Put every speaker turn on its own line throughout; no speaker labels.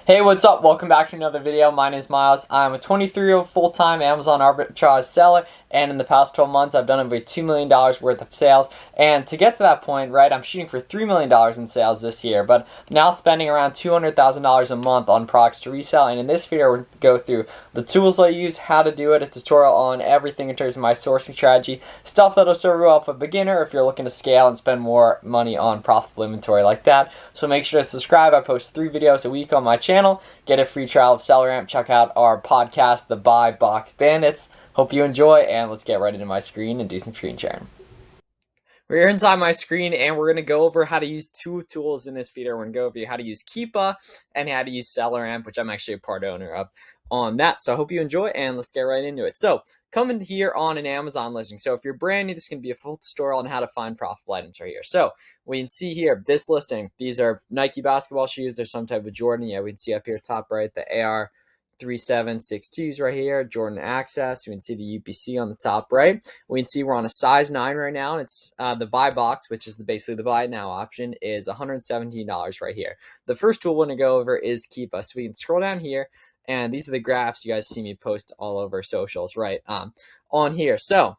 Hey, what's up? Welcome back to another video. My name is Miles. I'm a 23-year-old full-time Amazon arbitrage seller, and in the past 12 months, I've done over $2 million worth of sales. And to get to that point, right, I'm shooting for $3 million in sales this year, but I'm now spending around $200,000 a month on products to resell. And in this video, we're going to go through the tools I use, how to do it, a tutorial on everything in terms of my sourcing strategy, stuff that'll serve you well for a beginner if you're looking to scale and spend more money on profitable inventory like that. So make sure to subscribe. I post 3 videos a week on my channel. Get a free trial of SellerAmp. Check out our podcast, The Buy Box Bandits. Hope you enjoy, and let's get right into my screen and do some screen sharing. We're here inside my screen, and we're going to go over how to use 2 tools in this video. We're going to go over how to use Keepa and how to use SellerAmp, which I'm actually a part owner of on that. So I hope you enjoy, and let's get right into it. So coming here on an Amazon listing. So if you're brand new, this is going to be a full tutorial on how to find profitable items right here. So we can see here, this listing, these are Nike basketball shoes. There's some type of Jordan. Yeah, we can see up here top right, the AR 3762s right here, Jordan Access. You can see the UPC on the top right. We can see we're on a size 9 right now, and it's the buy box, which is basically the buy now option, is $117 right here. The first tool we're going to go over is Keepa. So we can scroll down here, and these are the graphs you guys see me post all over socials, right, on here. So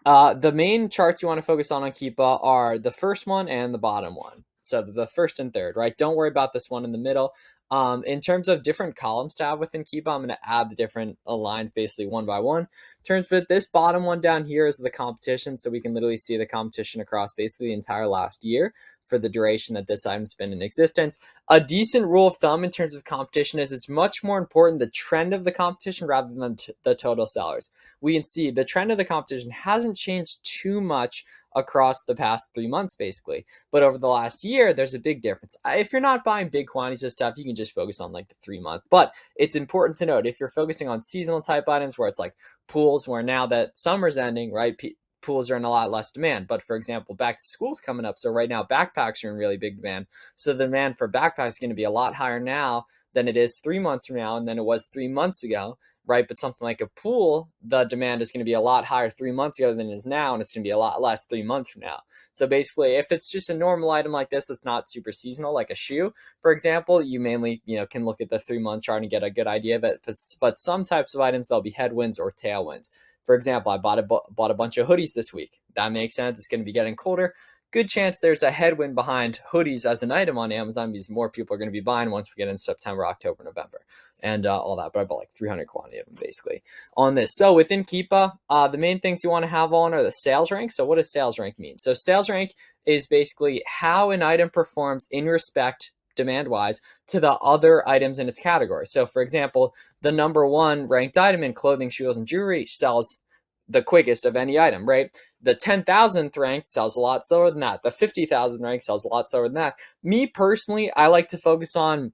the main charts you want to focus on Keepa are the first one and the bottom one. So the first and third, right? Don't worry about this one in the middle. In terms of different columns to have within Keepa, I'm going to add the different lines basically one by one. In terms of this bottom one down here is the competition. So we can literally see the competition across basically the entire last year for the duration that this item's been in existence. A decent rule of thumb in terms of competition is it's much more important the trend of the competition rather than the total sellers. We can see the trend of the competition hasn't changed too much across the past 3 months basically, but over the last year there's a big difference. If you're not buying big quantities of stuff, you can just focus on like the 3 month, but it's important to note if you're focusing on seasonal type items where it's like pools, where now that summer's ending, right, pools are in a lot less demand. But for example, back to school's coming up, so right now backpacks are in really big demand, so the demand for backpacks is going to be a lot higher now than it is 3 months from now and than it was 3 months ago, right? But something like a pool, the demand is going to be a lot higher 3 months ago than it is now, and it's going to be a lot less 3 months from now. So basically, if it's just a normal item like this that's not super seasonal, like a shoe, for example, you mainly can look at the 3 month chart and get a good idea of it. But some types of items, there'll be headwinds or tailwinds. For example, I bought a bunch of hoodies this week. That makes sense. It's going to be getting colder. Good chance there's a headwind behind hoodies as an item on Amazon because more people are going to be buying once we get into September, October, November, and all that. But I bought like 300 quantity of them basically on this. So within Keepa, the main things you want to have on are the sales rank. So what does sales rank mean? So sales rank is basically how an item performs in respect demand-wise to the other items in its category. So for example, the number 1 ranked item in clothing, shoes, and jewelry sells the quickest of any item, right? The 10,000th rank sells a lot slower than that. The 50,000 rank sells a lot slower than that. Me personally, I like to focus on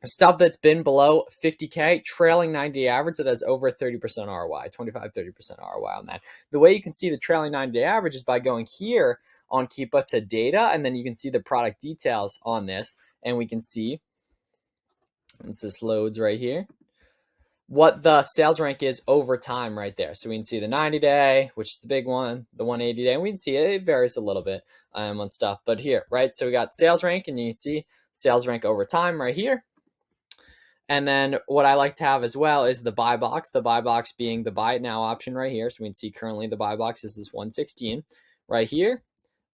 stuff that's been below 50K, trailing 90-day average that has over 30% ROI, 25-30% ROI on that. The way you can see the trailing 90-day average is by going here on Keepa to data, and then you can see the product details on this, and we can see, once this loads right here, what the sales rank is over time right there. So we can see the 90-day, which is the big one, the 180-day, and we can see it varies a little bit on stuff. But here, right, so we got sales rank, and you can see sales rank over time right here. And then what I like to have as well is the buy box being the buy it now option right here. So we can see currently the buy box is this 116 right here.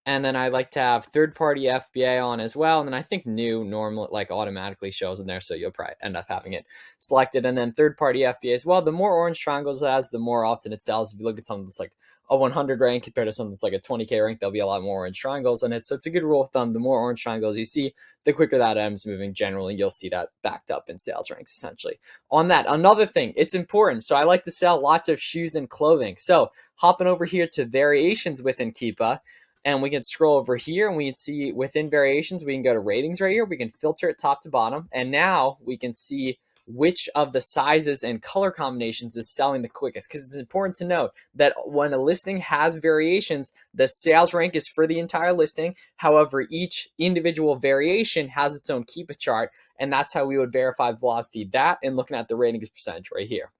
And then I like to have third-party FBA on as well. And then I think new normally like automatically shows in there, so you'll probably end up having it selected. And then third-party FBA as well. The more orange triangles it has, the more often it sells. If you look at something that's like a 100 rank compared to something that's like a 20K rank, there'll be a lot more orange triangles in it. So it's a good rule of thumb. The more orange triangles you see, the quicker that item's moving. Generally, you'll see that backed up in sales ranks essentially. On that, another thing, it's important. So I like to sell lots of shoes and clothing. So hopping over here to variations within Keepa, and we can scroll over here and we can see within variations, we can go to ratings right here. We can filter it top to bottom. And now we can see which of the sizes and color combinations is selling the quickest. Because it's important to note that when a listing has variations, the sales rank is for the entire listing. However, each individual variation has its own Keepa chart. And that's how we would verify velocity. That and looking at the ratings percentage right here.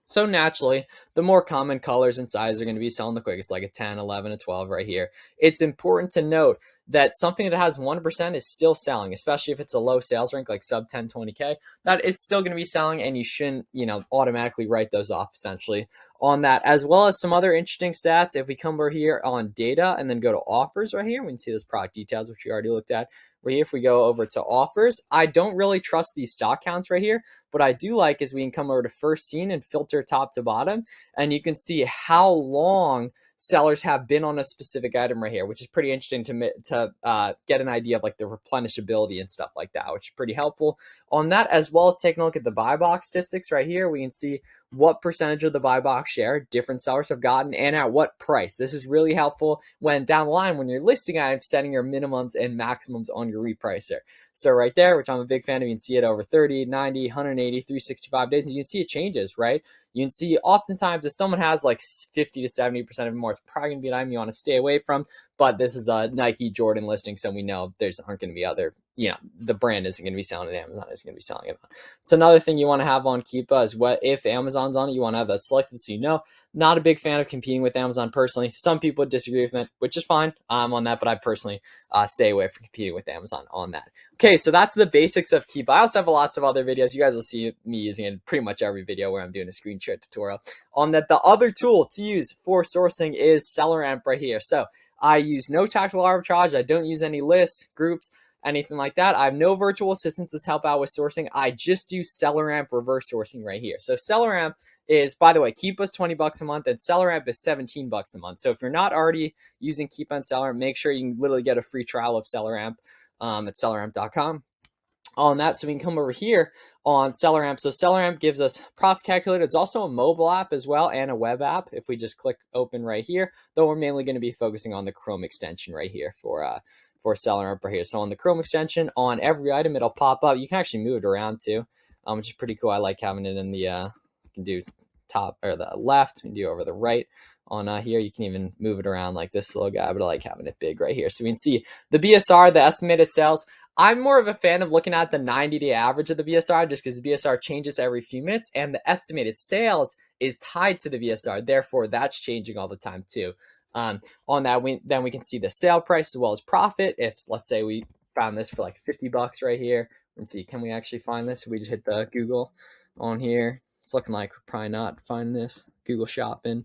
So naturally, the more common colors and sizes are going to be selling the quickest, like a 10, 11, a 12 right here. It's important to note that something that has 1% is still selling, especially if it's a low sales rank like sub 10, 20K, that it's still going to be selling, and you shouldn't, automatically write those off essentially on that, as well as some other interesting stats. If we come over here on data and then go to offers right here, we can see this product details, which we already looked at. Right here, if we go over to offers, I don't really trust these stock counts right here. What I do like is we can come over to first seen and filter top to bottom, and you can see how long sellers have been on a specific item right here, which is pretty interesting to get an idea of like the replenishability and stuff like that, which is pretty helpful on that, as well as taking a look at the buy box statistics right here. We can see what percentage of the buy box share different sellers have gotten and at what price. This is really helpful when down the line, when you're listing items, setting your minimums and maximums on your repricer. So right there, which I'm a big fan of, you can see it over 30, 90, 180, 365 days, and you can see it changes, right? You can see oftentimes if someone has like 50 to 70% of more, it's probably going to be an item you want to stay away from. But this is a Nike Jordan listing, so we know there's aren't going to be other, the brand isn't going to be selling it, Amazon isn't going to be selling it. It's another thing you want to have on Keepa is what if Amazon's on it, you want to have that selected so you know. Not a big fan of competing with Amazon personally. Some people would disagree with me, which is fine on that, but I personally stay away from competing with Amazon on that. Okay, so that's the basics of Keepa. I also have lots of other videos. You guys will see me using it in pretty much every video where I'm doing a screenshot tutorial on that. The other tool to use for sourcing is SellerAmp right here. So I use no tactical arbitrage. I don't use any lists, groups, anything like that. I have no virtual assistants to help out with sourcing. I just do SellerAmp reverse sourcing right here. So SellerAmp is, by the way, Keepa's $20 a month and SellerAmp is $17 a month. So if you're not already using Keepa and SellerAmp, make sure you can literally get a free trial of SellerAmp at selleramp.com. On that, so we can come over here on SellerAmp. So SellerAmp gives us profit calculator. It's also a mobile app as well and a web app. If we just click open right here, though we're mainly going to be focusing on the Chrome extension right here for SellerAmp right here. So on the Chrome extension, on every item, it'll pop up. You can actually move it around too, which is pretty cool. I like having it in the you can do top or the left, you can do over the right. On here, you can even move it around like this little guy, but I like having it big right here. So we can see the BSR, the estimated sales. I'm more of a fan of looking at the 90-day average of the BSR just because the BSR changes every few minutes and the estimated sales is tied to the BSR. Therefore, that's changing all the time too. On that, then we can see the sale price as well as profit. If let's say we found this for like $50 right here, and see, can we actually find this? We just hit the Google on here. It's looking like we're probably not finding this. Google shopping.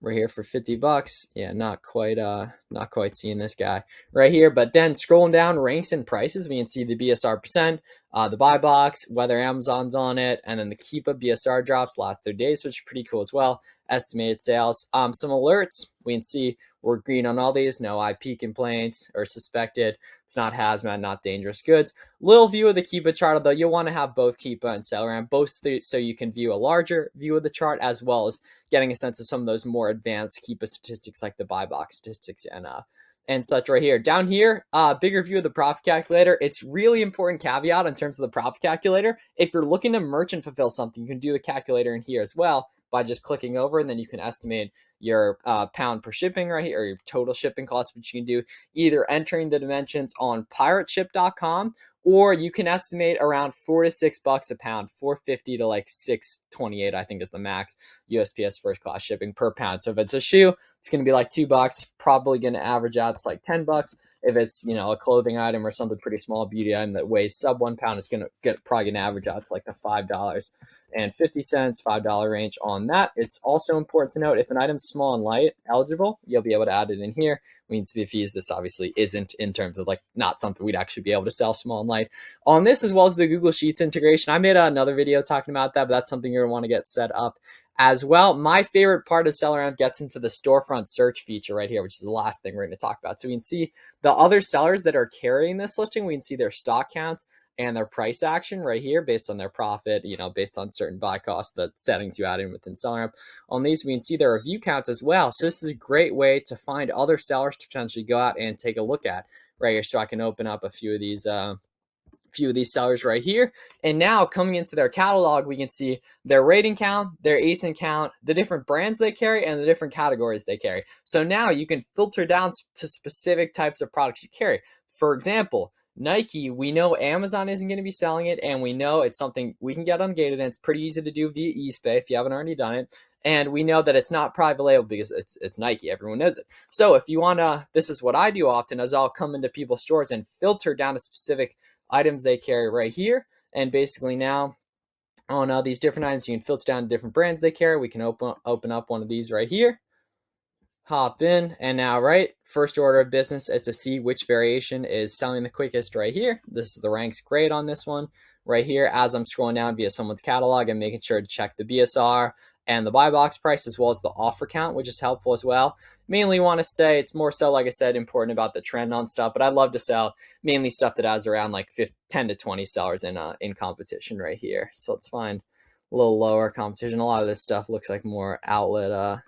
Right here for $50. Yeah, not quite seeing this guy right here. But then scrolling down ranks and prices, we can see the BSR percent, the buy box, whether Amazon's on it, and then the Keepa BSR drops last 30 days, which is pretty cool as well. Estimated sales, some alerts. We can see we're green on all these. No IP complaints or suspected. It's not hazmat, not dangerous goods. Little view of the Keepa chart, although you'll want to have both Keepa and SellerAmp, both so you can view a larger view of the chart as well as getting a sense of some of those more advanced Keepa statistics like the buy box statistics and such right here. Down here, bigger view of the profit calculator. It's really important caveat in terms of the profit calculator. If you're looking to merchant fulfill something, you can do the calculator in here as well by just clicking over, and then you can estimate your pound per shipping right here, or your total shipping cost, which you can do either entering the dimensions on pirateship.com, or you can estimate around $4 to $6 a pound, $4.50 to like $6.28, I think is the max USPS first class shipping per pound. So if it's a shoe, it's going to be like $2, probably going to average out to like $10. If it's, a clothing item or something pretty small, beauty item that weighs sub 1 pound, it's going to probably going to average out to like the $5.50, $5 range on that. It's also important to note if an item's small and light eligible, you'll be able to add it in here. We can see the fees. This obviously isn't in terms of like not something we'd actually be able to sell small and light on this, as well as the Google Sheets integration. I made another video talking about that, but that's something you're going to want to get set up as well. My favorite part of SellerAmp gets into the storefront search feature right here, which is the last thing we're going to talk about. So we can see the other sellers that are carrying this listing. We can see their stock counts and their price action right here based on their profit, based on certain buy costs, the settings you add in within SellerAmp. On these, we can see their review counts as well. So this is a great way to find other sellers to potentially go out and take a look at right here. So I can open up a few of these sellers right here. And now coming into their catalog, we can see their rating count, their ASIN count, the different brands they carry, and the different categories they carry. So now you can filter down to specific types of products you carry. For example, Nike, we know Amazon isn't going to be selling it, and we know it's something we can get ungated, and it's pretty easy to do via eBay if you haven't already done it. And we know that it's not private label because it's Nike. Everyone knows it. So if you want to, this is what I do often, is I'll come into people's stores and filter down to specific items they carry right here. And basically now on these different items, you can filter down to different brands they carry. We can open up one of these right here. Hop in, and now, right, first order of business is to see which variation is selling the quickest right here. This is the ranks grade on this one right here. As I'm scrolling down via someone's catalog, I'm making sure to check the BSR and the buy box price, as well as the offer count, which is helpful as well. Mainly want to stay, it's more so, like I said, important about the trend on stuff, but I love to sell mainly stuff that has around like 10 to 20 sellers in competition right here. So let's find a little lower competition. A lot of this stuff looks like more outlet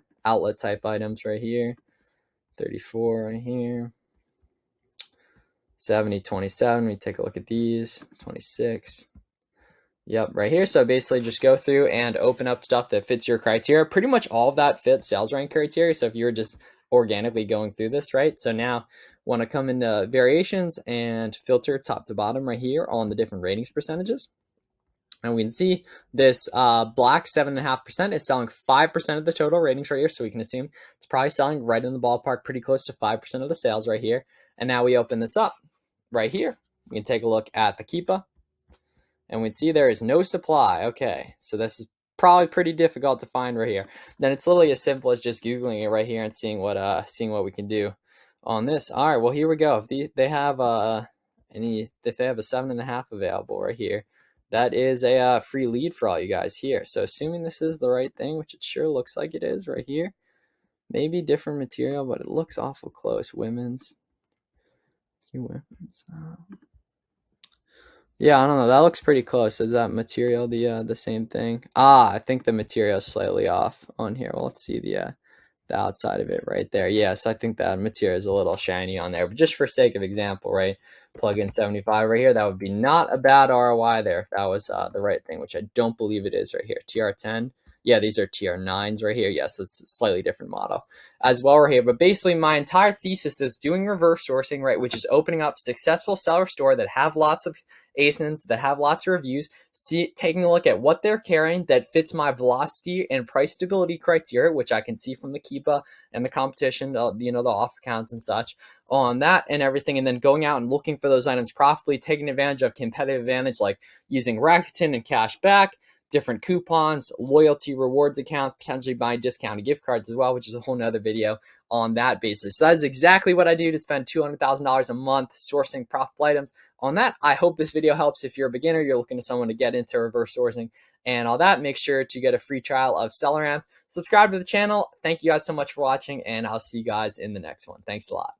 type items right here. 34 right here. 70, 27. We take a look at these. 26. Yep, right here. So basically just go through and open up stuff that fits your criteria. Pretty much all of that fits sales rank criteria. So if you're just organically going through this, right? So now want to come into variations and filter top to bottom right here on the different ratings percentages. And we can see this black 7.5% is selling 5% of the total ratings right here. So we can assume it's probably selling right in the ballpark, pretty close to 5% of the sales right here. And now we open this up right here. We can take a look at the Keepa. And we see there is no supply. Okay, so this is probably pretty difficult to find right here. Then it's literally as simple as just Googling it right here and seeing what we can do on this. All right, well, here we go. If they have if they have a 7.5 available right here, that is a free lead for all you guys here. So assuming this is the right thing, which it sure looks like it is right here, maybe different material, but it looks awful close. Women's. Yeah, I don't know. That looks pretty close. Is that material the same thing? I think the material is slightly off on here. Well, let's see the outside of it right there. Yes, I think that material is a little shiny on there. But just for sake of example, right, plug in 75 right here. That would be not a bad ROI there if that was the right thing, which I don't believe it is right here. TR10. Yeah, these are TR9s right here. Yes, it's a slightly different model as well right here. But basically, my entire thesis is doing reverse sourcing, right, which is opening up successful seller store that have lots of ASINs, that have lots of reviews, taking a look at what they're carrying that fits my velocity and price stability criteria, which I can see from the Keepa and the competition, the offer counts and such on that and everything, and then going out and looking for those items profitably, taking advantage of competitive advantage like using Rakuten and cash back, different coupons, loyalty rewards accounts, potentially buying discounted gift cards as well, which is a whole nother video on that basis. So that is exactly what I do to spend $200,000 a month sourcing profitable items on that. I hope this video helps. If you're a beginner, you're looking to someone to get into reverse sourcing and all that, make sure to get a free trial of SellerAmp. Subscribe to the channel. Thank you guys so much for watching, and I'll see you guys in the next one. Thanks a lot.